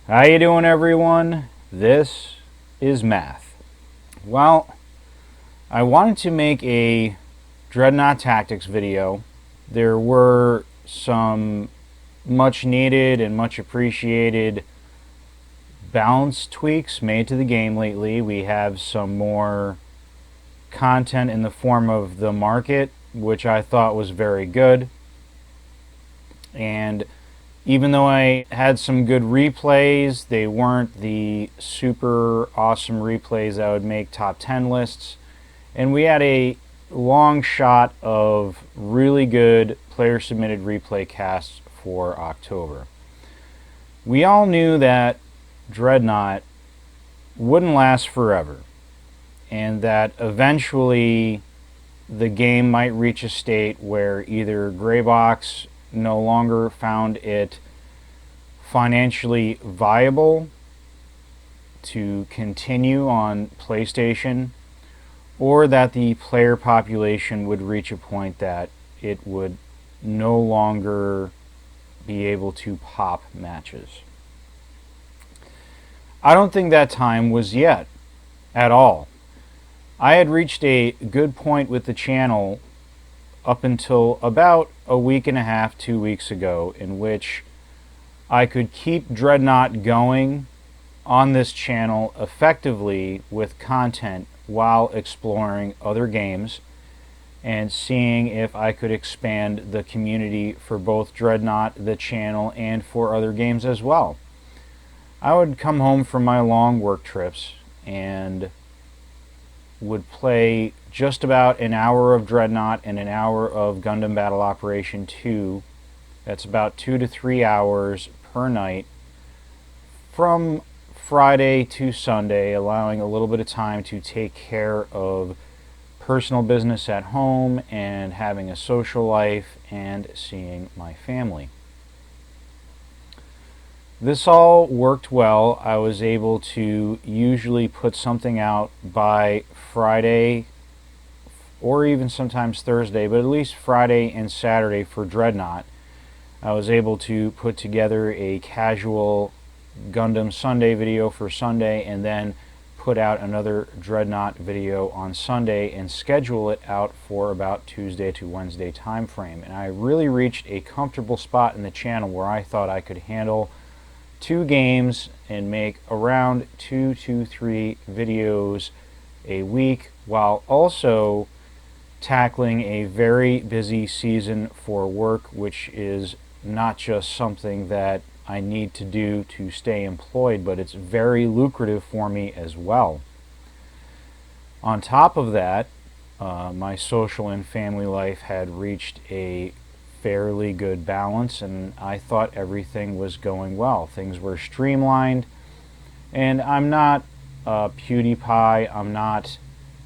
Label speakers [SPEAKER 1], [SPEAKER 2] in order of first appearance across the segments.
[SPEAKER 1] How you doing, everyone? This is Math. Well, I wanted to make a Dreadnought Tactics video. There were some much needed and much appreciated balance tweaks made to the game lately. We have some more content in the form of the market, which I thought was very good. And even though I had some good replays, they weren't the super awesome replays that would make top 10 lists. And we had a long shot of really good player-submitted replay casts for October. We all knew that Dreadnought wouldn't last forever, and that eventually the game might reach a state where either Greybox no longer found it financially viable to continue on PlayStation, or that the player population would reach a point that it would no longer be able to pop matches. I don't think that time was yet at all. I had reached a good point with the channel up until about a week and a half, 2 weeks ago, in which I could keep Dreadnought going on this channel effectively with content while exploring other games and seeing if I could expand the community for both Dreadnought, the channel, and for other games as well. I would come home from my long work trips and would play just about an hour of Dreadnought and an hour of Gundam Battle Operation 2. That's about 2 to 3 hours per night from Friday to Sunday, allowing a little bit of time to take care of personal business at home and having a social life and seeing my family. This all worked well. I was able to usually put something out by Friday or even sometimes Thursday, but at least Friday and Saturday for Dreadnought. I was able to put together a casual Gundam Sunday video for Sunday and then put out another Dreadnought video on Sunday and schedule it out for about Tuesday to Wednesday time frame. And I really reached a comfortable spot in the channel where I thought I could handle 2 games and make around 2 to 3 videos a week, while also tackling a very busy season for work, which is not just something that I need to do to stay employed, but it's very lucrative for me as well. On top of that, my social and family life had reached a fairly good balance, and I thought everything was going well. Things were streamlined, and I'm not PewDiePie, I'm not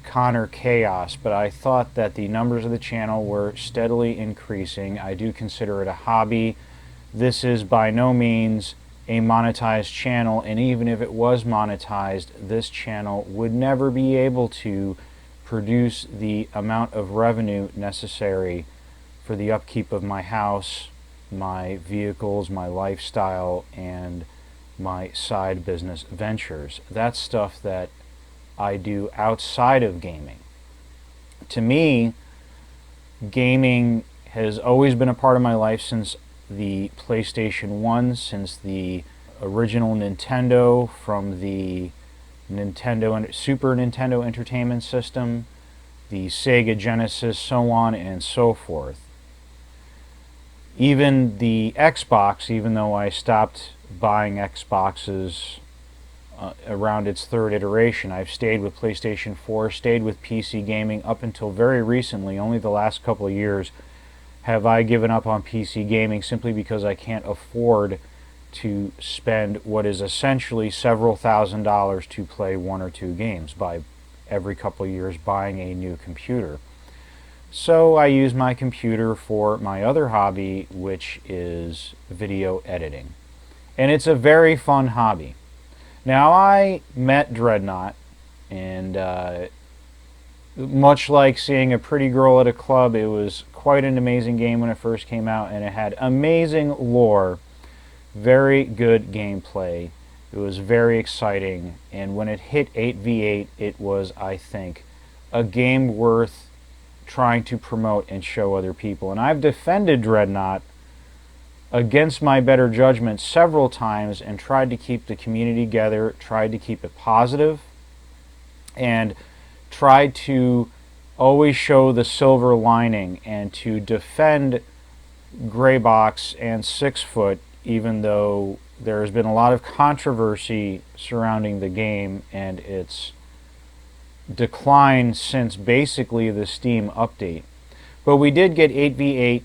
[SPEAKER 1] Connor Chaos, but I thought that the numbers of the channel were steadily increasing. I do consider it a hobby. This is by no means a monetized channel, and even if it was monetized, this channel would never be able to produce the amount of revenue necessary for the upkeep of my house, my vehicles, my lifestyle, and my side business ventures. That's stuff that I do outside of gaming. To me, gaming has always been a part of my life since the PlayStation 1, since the original Nintendo, from the Nintendo and Super Nintendo Entertainment System, the Sega Genesis, so on and so forth. Even the Xbox, even though I stopped buying Xboxes around its 3rd iteration, I've stayed with PlayStation 4, stayed with PC gaming up until very recently. Only the last couple of years have I given up on PC gaming, simply because I can't afford to spend what is essentially several $1,000s to play 1 or 2 games by every couple of years buying a new computer. So I use my computer for my other hobby, which is video editing. And it's a very fun hobby. Now, I met Dreadnought, and much like seeing a pretty girl at a club, it was quite an amazing game when it first came out, and it had amazing lore, very good gameplay, It was very exciting, and when it hit 8v8, it was, I think, a game worth trying to promote and show other people. And I've defended Dreadnought against my better judgment several times and tried to keep the community together, tried to keep it positive, and tried to always show the silver lining and to defend Graybox and 6foot, even though there has been a lot of controversy surrounding the game and its decline since basically the Steam update. But we did get 8v8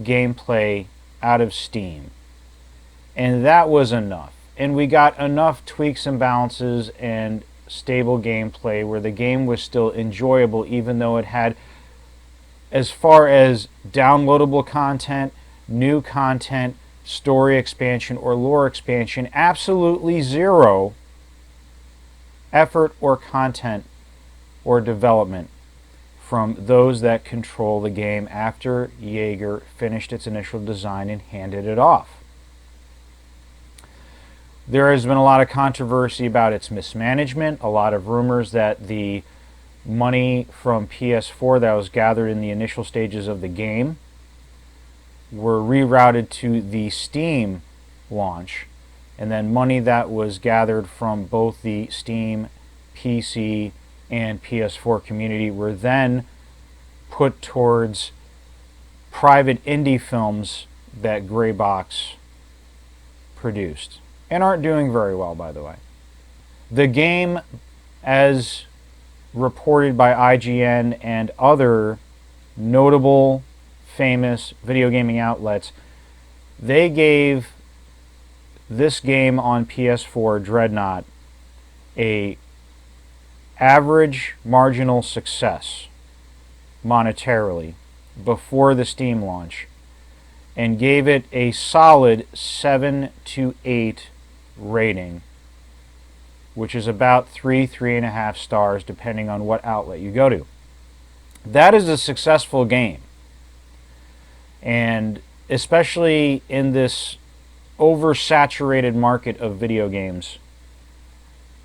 [SPEAKER 1] gameplay out of Steam, and that was enough. And we got enough tweaks and balances and stable gameplay where the game was still enjoyable, even though it had, as far as downloadable content, new content, story expansion, or lore expansion, absolutely zero effort or content or development from those that control the game after Jaeger finished its initial design and handed it off. There has been a lot of controversy about its mismanagement, a lot of rumors that the money from PS4 that was gathered in the initial stages of the game were rerouted to the Steam launch, and then money that was gathered from both the Steam, PC, and PS4 community were then put towards private indie films that Graybox produced, and aren't doing very well, by the way. The game, as reported by IGN and other notable, famous video gaming outlets, they gave this game on PS4, Dreadnought, a average marginal success monetarily before the Steam launch, and gave it a solid 7 to 8 rating, which is about 3.5 stars depending on what outlet you go to. That is a successful game, and especially in this oversaturated market of video games,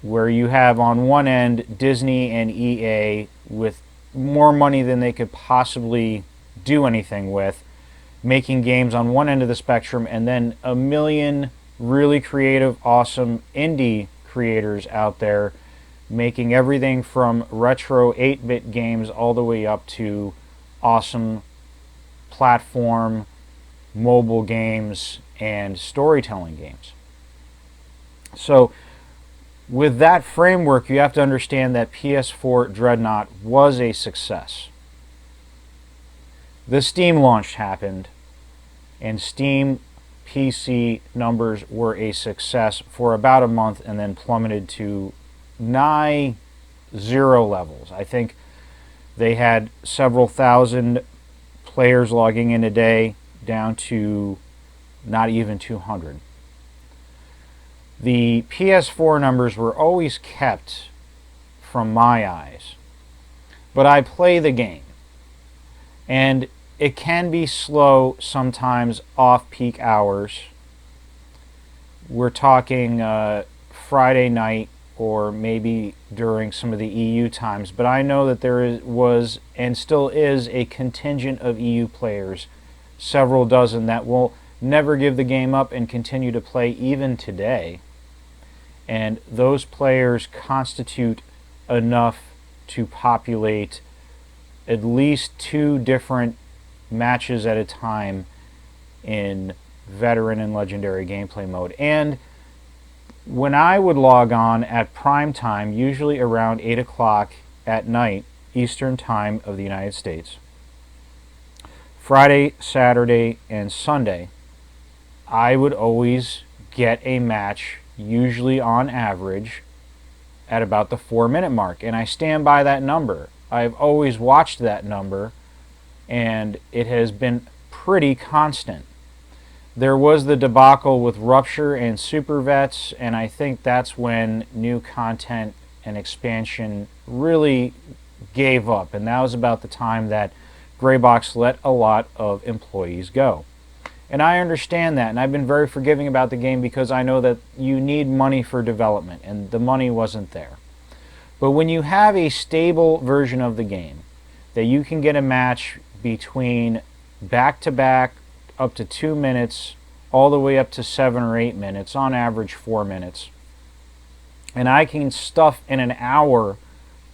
[SPEAKER 1] where you have on one end Disney and EA with more money than they could possibly do anything with, making games on one end of the spectrum, and then a million really creative, awesome indie creators out there making everything from retro 8-bit games all the way up to awesome platform, mobile games, and storytelling games. So with that framework, you have to understand that PS4 Dreadnought was a success. The Steam launch happened, and Steam PC numbers were a success for about a month and then plummeted to nigh zero levels. I think they had several thousand players logging in a day, down to not even 200. The PS4 numbers were always kept from my eyes, but I play the game, and it can be slow sometimes off-peak hours. We're talking Friday night or maybe during some of the EU times, but I know that there was and still is a contingent of EU players, several dozen, that will never give the game up and continue to play even today. And those players constitute enough to populate at least 2 different matches at a time in veteran and legendary gameplay mode. And when I would log on at prime time, usually around 8 o'clock at night, Eastern Time of the United States, Friday, Saturday, and Sunday, I would always get a match, usually on average, at about the 4-minute mark. And I stand by that number. I've always watched that number, and it has been pretty constant. There was the debacle with Rupture and Super Vets, and I think that's when new content and expansion really gave up. And that was about the time that Graybox let a lot of employees go. And I understand that, and I've been very forgiving about the game because I know that you need money for development, and the money wasn't there. But when you have a stable version of the game, that you can get a match between back-to-back up to 2 minutes, all the way up to 7 or 8 minutes, on average 4 minutes, and I can stuff in an hour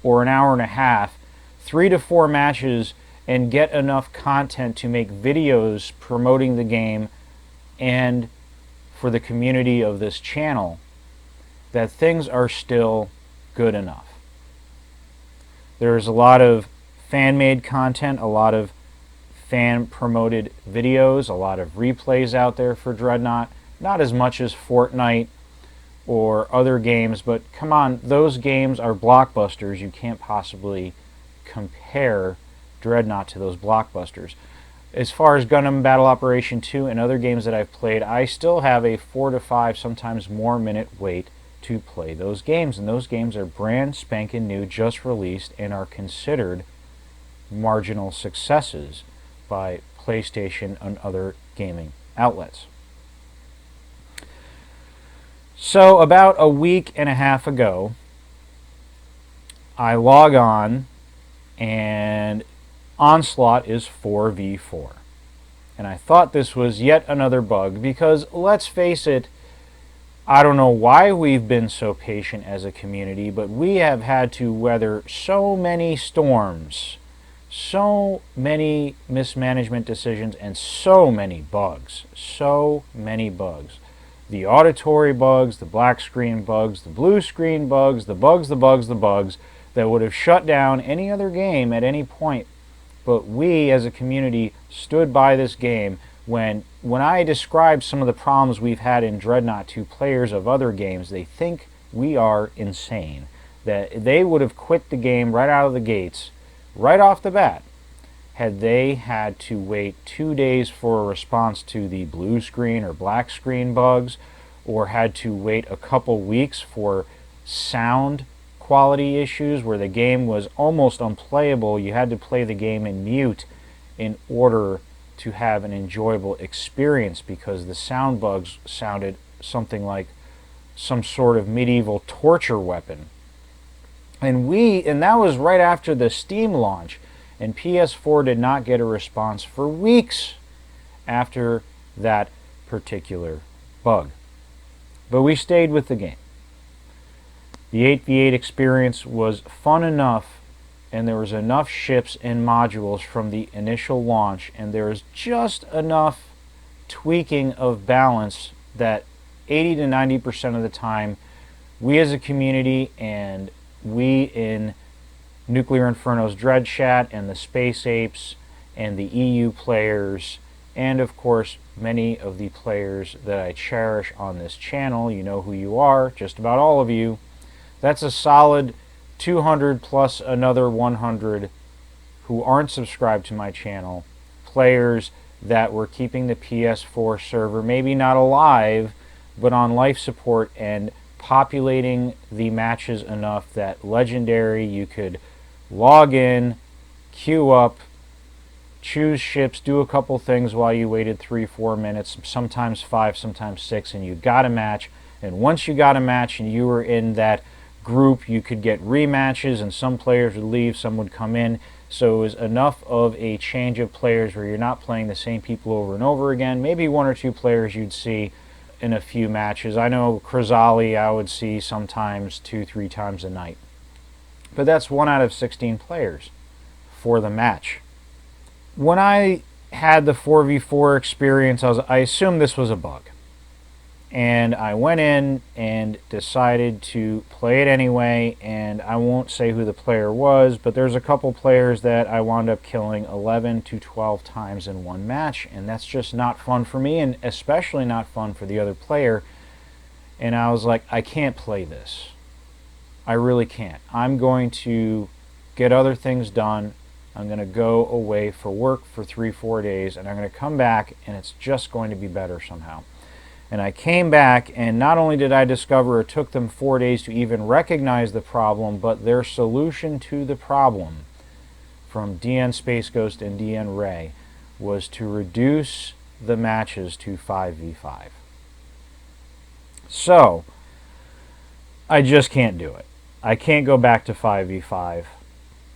[SPEAKER 1] or an hour and a half 3 to 4 matches and get enough content to make videos promoting the game and for the community of this channel, that things are still good enough. There's a lot of fan-made content, a lot of fan-promoted videos, a lot of replays out there for Dreadnought. Not as much as Fortnite or other games, but come on, those games are blockbusters. You can't possibly compare Dreadnought to those blockbusters. As far as Gundam Battle Operation 2 and other games that I've played, I still have a 4 to 5, sometimes more minute wait to play those games, and those games are brand spanking new, just released, and are considered marginal successes by PlayStation and other gaming outlets. So about a week and a half ago, I log on and Onslaught is 4v4. And I thought this was yet another bug because, let's face it, I don't know why we've been so patient as a community, but we have had to weather so many storms, so many mismanagement decisions, and so many bugs. So many bugs. The auditory bugs, the black screen bugs, the blue screen bugs, the bugs that would have shut down any other game at any point. But we as a community stood by this game when I describe some of the problems we've had in Dreadnought to players of other games. They think we are insane. That they would have quit the game right out of the gates, right off the bat, had they had to wait 2 days for a response to the blue screen or black screen bugs, or had to wait a couple weeks for sound quality issues where the game was almost unplayable. You had to play the game in mute in order to have an enjoyable experience because the sound bugs sounded something like some sort of medieval torture weapon. And that was right after the Steam launch, and PS4 did not get a response for weeks after that particular bug. But we stayed with the game. The 8v8 experience was fun enough, and there was enough ships and modules from the initial launch, and there was just enough tweaking of balance that 80 to 90% of the time, we as a community and we in Nuclear Inferno's Dread Chat and the Space Apes and the EU players, and of course many of the players that I cherish on this channel, you know who you are, just about all of you. That's a solid 200 plus another 100 who aren't subscribed to my channel, players that were keeping the PS4 server maybe not alive, but on life support and populating the matches enough that Legendary you could log in, queue up, choose ships, do a couple things while you waited 3-4 minutes, sometimes 5, sometimes 6, and you got a match. And once you got a match and you were in that group, you could get rematches, and some players would leave, some would come in. So it was enough of a change of players where you're not playing the same people over and over again. Maybe 1 or 2 players you'd see in a few matches. I know Krazali I would see sometimes 2-3 times a night. But that's 1 out of 16 players for the match. When I had the 4v4 experience, I assumed this was a bug. And I went in and decided to play it anyway, and I won't say who the player was, but there's a couple players that I wound up killing 11 to 12 times in one match, and that's just not fun for me, and especially not fun for the other player. And I was like, I can't play this. I really can't. I'm going to get other things done. I'm going to go away for work for 3-4 days, and I'm going to come back, and it's just going to be better somehow. And I came back, and not only did I discover it took them 4 days to even recognize the problem, but their solution to the problem from DN Space Ghost and DN Ray was to reduce the matches to 5v5. So, I just can't do it. I can't go back to 5v5.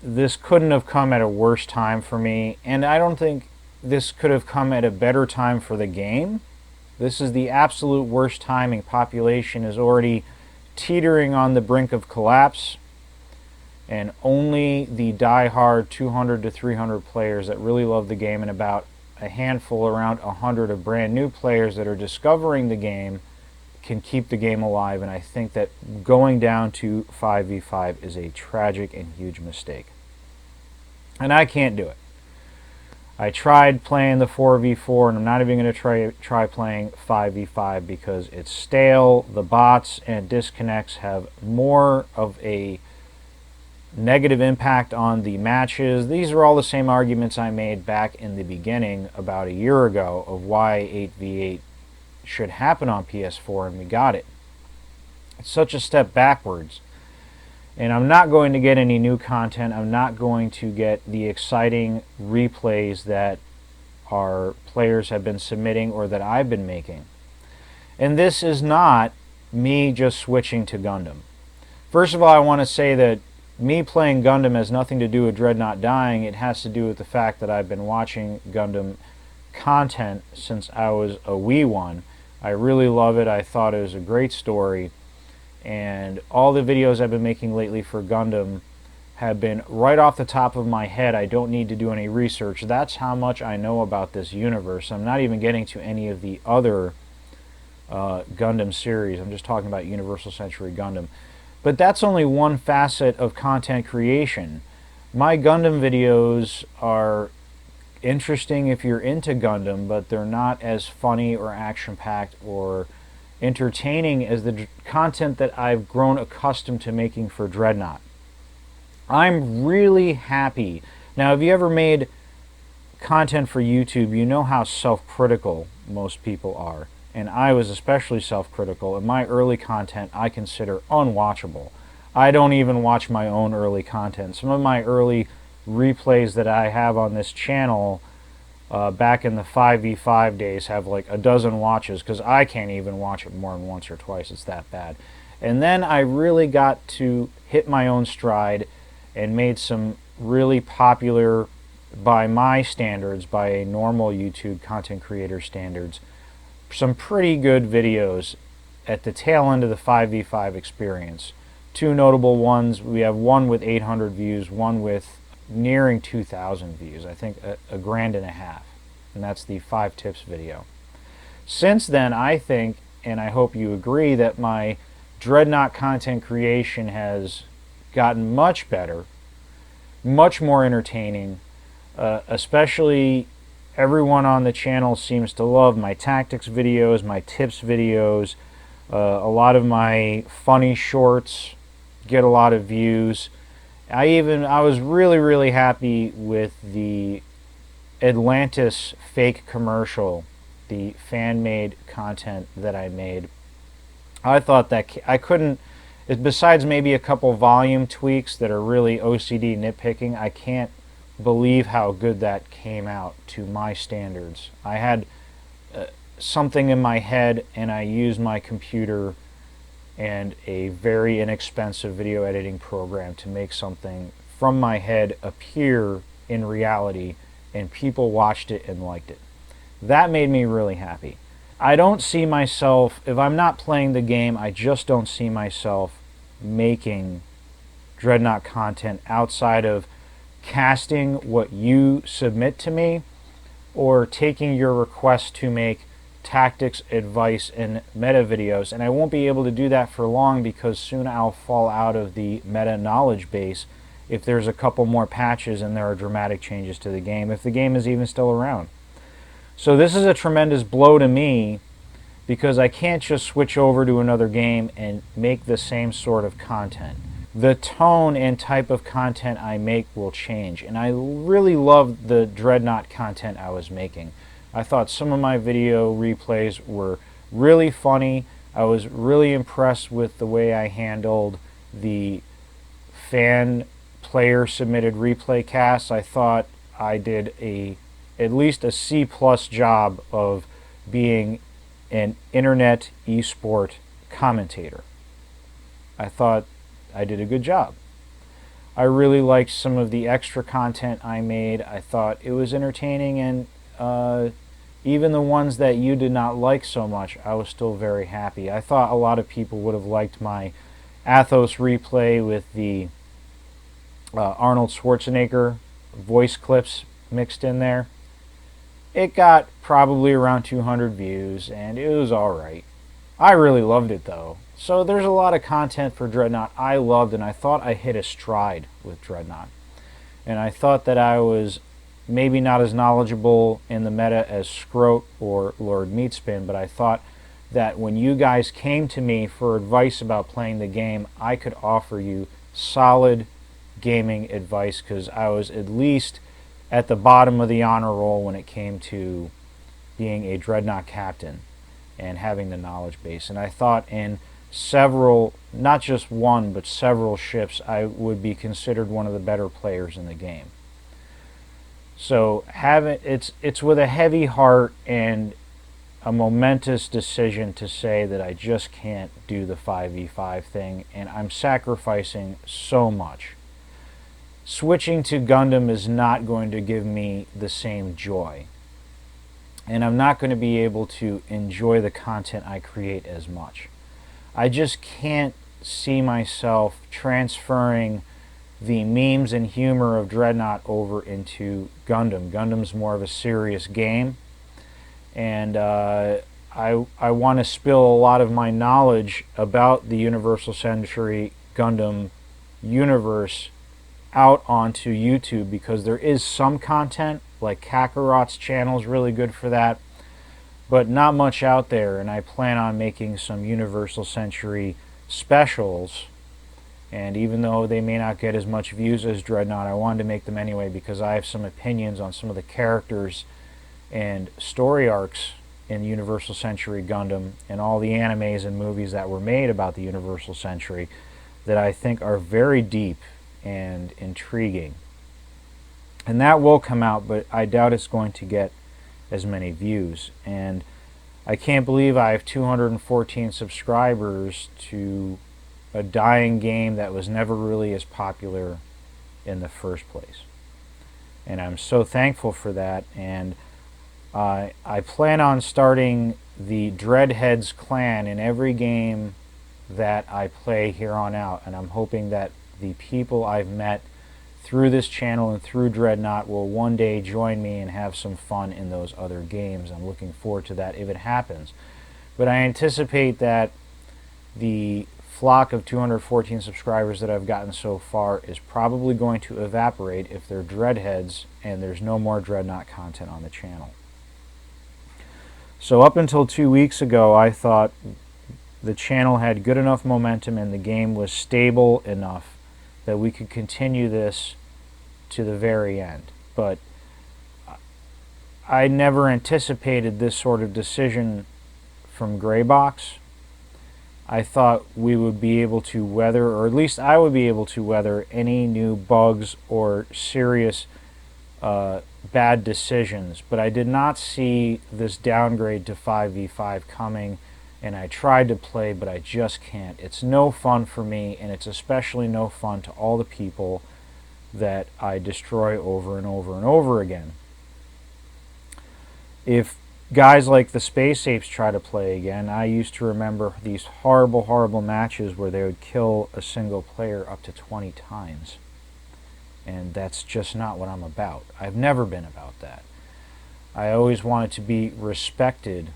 [SPEAKER 1] This couldn't have come at a worse time for me, and I don't think this could have come at a better time for the game. This is the absolute worst timing. Population is already teetering on the brink of collapse, and only the die-hard 200 to 300 players that really love the game, and about a handful, around 100 of brand new players that are discovering the game, can keep the game alive. And I think that going down to 5v5 is a tragic and huge mistake. And I can't do it. I tried playing the 4v4, and I'm not even going to try playing 5v5 because it's stale. The bots and disconnects have more of a negative impact on the matches. These are all the same arguments I made back in the beginning about a year ago of why 8v8 should happen on PS4, and we got it. It's such a step backwards. And I'm not going to get any new content. I'm not going to get the exciting replays that our players have been submitting or that I've been making. And this is not me just switching to Gundam. First of all, I want to say that me playing Gundam has nothing to do with Dreadnought dying. It has to do with the fact that I've been watching Gundam content since I was a wee one. I really love it. I thought it was a great story. And all the videos I've been making lately for Gundam have been right off the top of my head. I don't need to do any research. That's how much I know about this universe. I'm not even getting to any of the other Gundam series. I'm just talking about Universal Century Gundam. But that's only one facet of content creation. My Gundam videos are interesting if you're into Gundam, but they're not as funny or action-packed or entertaining as the content that I've grown accustomed to making for Dreadnought. I'm really happy. Now, if you ever made content for YouTube, you know how self-critical most people are. And I was especially self-critical. And my early content I consider unwatchable. I don't even watch my own early content. Some of my early replays that I have on this channel back in the 5v5 days have like a dozen watches because I can't even watch it more than once or twice. It's that bad. And then I really got to hit my own stride and made some really popular, by my standards, by a normal YouTube content creator standards, some pretty good videos at the tail end of the 5v5 experience. Two notable ones. We have one with 800 views, one with nearing 2,000 views. I think a grand and a half. And that's the 5 tips video. Since then, I think, and I hope you agree, that my Dreadnought content creation has gotten much better, much more entertaining, especially everyone on the channel seems to love my tactics videos, my tips videos. A lot of my funny shorts get a lot of views. I was really happy with the Atlantis fake commercial, the fan-made content that I made. I thought that I couldn't, besides maybe a couple volume tweaks that are really OCD nitpicking, I can't believe how good that came out to my standards. I had something in my head, and I used my computer and a very inexpensive video editing program to make something from my head appear in reality, and people watched it and liked it. That made me really happy. I don't see myself, if I'm not playing the game, I just don't see myself making Dreadnought content outside of casting what you submit to me or taking your request to make tactics, advice, and meta videos. And I won't be able to do that for long because soon I'll fall out of the meta knowledge base if there's a couple more patches and there are dramatic changes to the game, if the game is even still around. So this is a tremendous blow to me because I can't just switch over to another game and make the same sort of content. The tone and type of content I make will change, and I really loved the Dreadnought content I was making. I thought some of my video replays were really funny. I was really impressed with the way I handled the fan player submitted replay casts. I thought I did a at least a C plus job of being an internet esport commentator. I thought I did a good job. I really liked some of the extra content I made. I thought it was entertaining, and even the ones that you did not like so much, I was still very happy. I thought a lot of people would have liked my Athos replay with the Arnold Schwarzenegger voice clips mixed in there. It got probably around 200 views, and it was alright. I really loved it though. So there's a lot of content for Dreadnought I loved, and I thought I hit a stride with Dreadnought. And I thought that I was maybe not as knowledgeable in the meta as Scroat or Lord Meatspin, but I thought that when you guys came to me for advice about playing the game, I could offer you solid gaming advice, because I was at least at the bottom of the honor roll when it came to being a Dreadnought captain and having the knowledge base. And I thought in several, not just one, but several ships, I would be considered one of the better players in the game. So it's with a heavy heart and a momentous decision to say that I just can't do the 5v5 thing, and I'm sacrificing so much. Switching to Gundam is not going to give me the same joy, and I'm not going to be able to enjoy the content I create as much. I just can't see myself transferring the memes and humor of Dreadnought over into Gundam. Gundam's more of a serious game, and I want to spill a lot of my knowledge about the Universal Century Gundam universe out onto YouTube, because there is some content, like Kakarot's channel is really good for that, but not much out there, and I plan on making some Universal Century specials, and even though they may not get as much views as Dreadnought, I wanted to make them anyway because I have some opinions on some of the characters and story arcs in Universal Century Gundam and all the animes and movies that were made about the Universal Century that I think are very deep and intriguing. And that will come out, but I doubt it's going to get as many views. And I can't believe I have 214 subscribers to a dying game that was never really as popular in the first place. And I'm so thankful for that. And I plan on starting the Dreadheads clan in every game that I play here on out. And I'm hoping that the people I've met through this channel and through Dreadnought will one day join me and have some fun in those other games. I'm looking forward to that if it happens. But I anticipate that the flock of 214 subscribers that I've gotten so far is probably going to evaporate if they're Dreadheads and there's no more Dreadnought content on the channel. So up until 2 weeks ago, I thought the channel had good enough momentum and the game was stable enough that we could continue this to the very end. But I never anticipated this sort of decision from Greybox. I thought we would be able to weather, or at least I would be able to weather, any new bugs or serious bad decisions. But I did not see this downgrade to 5v5 coming, and I tried to play, but I just can't. It's no fun for me, and it's especially no fun to all the people that I destroy over and over and over again. If guys like the Space Apes try to play again, I used to remember these horrible, horrible matches where they would kill a single player up to 20 times. And that's just not what I'm about. I've never been about that. I always wanted to be respected,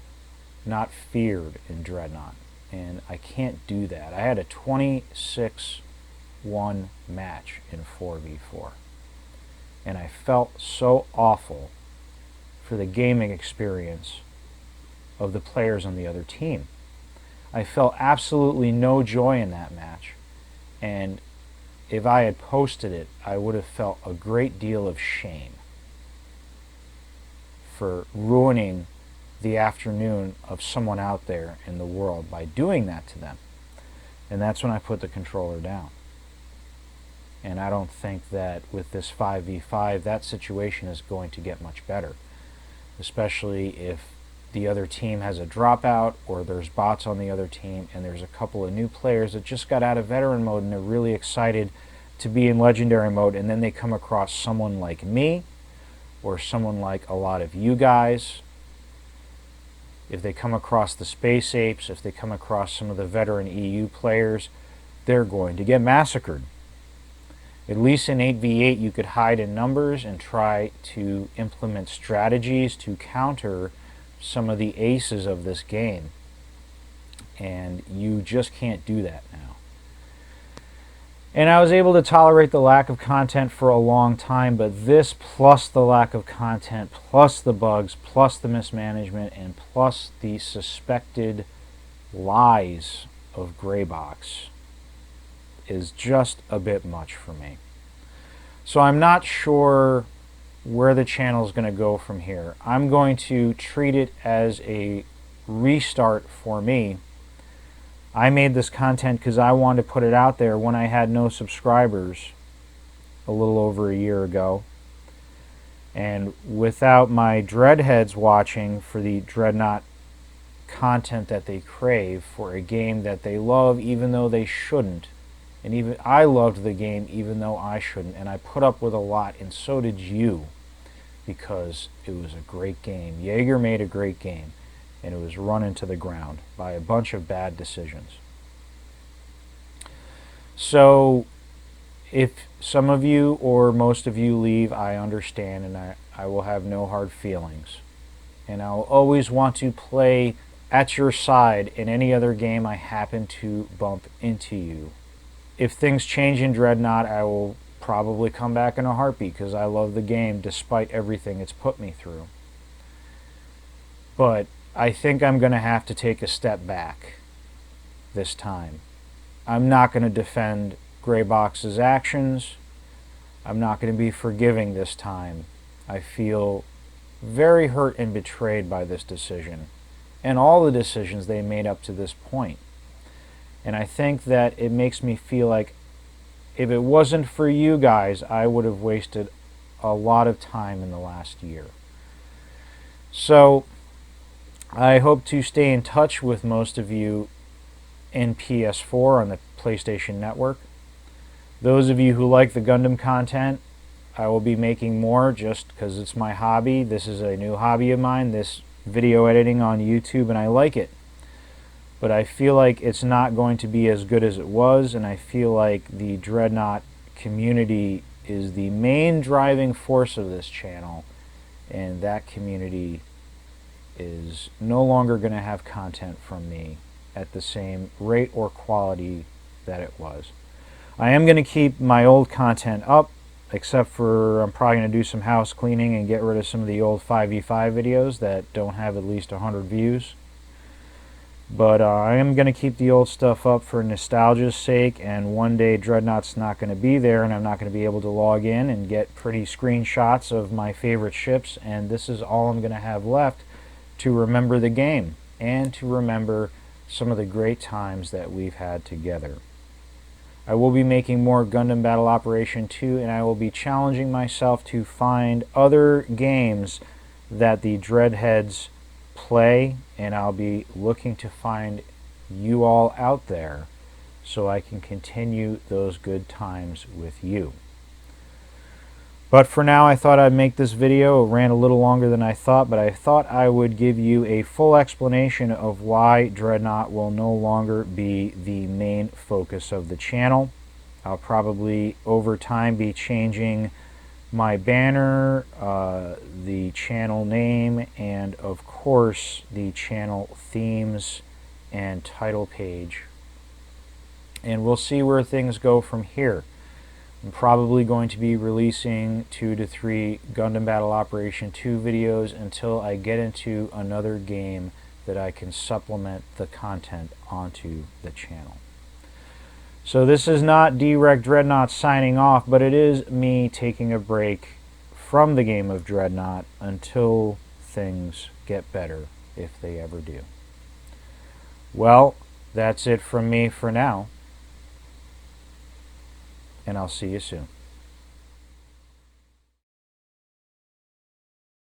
[SPEAKER 1] not feared in Dreadnought. And I can't do that. I had a 26-1 match in 4v4. And I felt so awful for the gaming experience of the players on the other team. I felt absolutely no joy in that match. And if I had posted it, I would have felt a great deal of shame for ruining the afternoon of someone out there in the world by doing that to them. And that's when I put the controller down. And I don't think that with this 5v5 that situation is going to get much better. especially if the other team has a dropout or there's bots on the other team and there's a couple of new players that just got out of veteran mode and they're really excited to be in legendary mode, and then they come across someone like me or someone like a lot of you guys. If they come across the Space Apes, if they come across some of the veteran EU players, they're going to get massacred. At least in 8v8 you could hide in numbers and try to implement strategies to counter some of the aces of this game. And you just can't do that now. And I was able to tolerate the lack of content for a long time, but this plus the lack of content, plus the bugs, plus the mismanagement, and plus the suspected lies of Greybox is just a bit much for me. So I'm not sure where the channel is going to go from here. I'm going to treat it as a restart for me. I made this content because I wanted to put it out there when I had no subscribers a little over a year ago. And without my Dreadheads watching for the Dreadnought content that they crave for a game that they love even though they shouldn't. And even I loved the game even though I shouldn't. And I put up with a lot, and so did you, because it was a great game. Jaeger made a great game. And it was run into the ground by a bunch of bad decisions. So if some of you or most of you leave, I understand, and I will have no hard feelings. And I'll always want to play at your side in any other game I happen to bump into you. If things change in Dreadnought, I will probably come back in a heartbeat because I love the game despite everything it's put me through. But I think I'm going to have to take a step back this time. I'm not going to defend Greybox's actions. I'm not going to be forgiving this time. I feel very hurt and betrayed by this decision and all the decisions they made up to this point. And I think that it makes me feel like if it wasn't for you guys, I would have wasted a lot of time in the last year. So I hope to stay in touch with most of you in PS4 on the PlayStation Network. Those of you who like the Gundam content, I will be making more just because it's my hobby. This is a new hobby of mine, this video editing on YouTube, and I like it. But I feel like it's not going to be as good as it was, and I feel like the Dreadnought community is the main driving force of this channel, and that community is no longer going to have content from me at the same rate or quality that it was. I am going to keep my old content up, except for I'm probably going to do some house cleaning and get rid of some of the old 5v5 videos that don't have at least 100 views. But I am going to keep the old stuff up for nostalgia's sake, and one day Dreadnought's not going to be there and I'm not going to be able to log in and get pretty screenshots of my favorite ships, and this is all I'm going to have left to remember the game and to remember some of the great times that we've had together. I will be making more Gundam Battle Operation 2, and I will be challenging myself to find other games that the Dreadheads play, and I'll be looking to find you all out there so I can continue those good times with you. But for now, I thought I'd make this video. It ran a little longer than I thought, but I thought I would give you a full explanation of why Dreadnought will no longer be the main focus of the channel. I'll probably, over time, be changing my banner, the channel name, and of course, the channel themes and title page. And we'll see where things go from here. I'm probably going to be releasing 2 to 3 Gundam Battle Operation 2 videos until I get into another game that I can supplement the content onto the channel. So this is not Direct Dreadnought signing off, but it is me taking a break from the game of Dreadnought until things get better, if they ever do. Well, that's it from me for now, and I'll see you soon.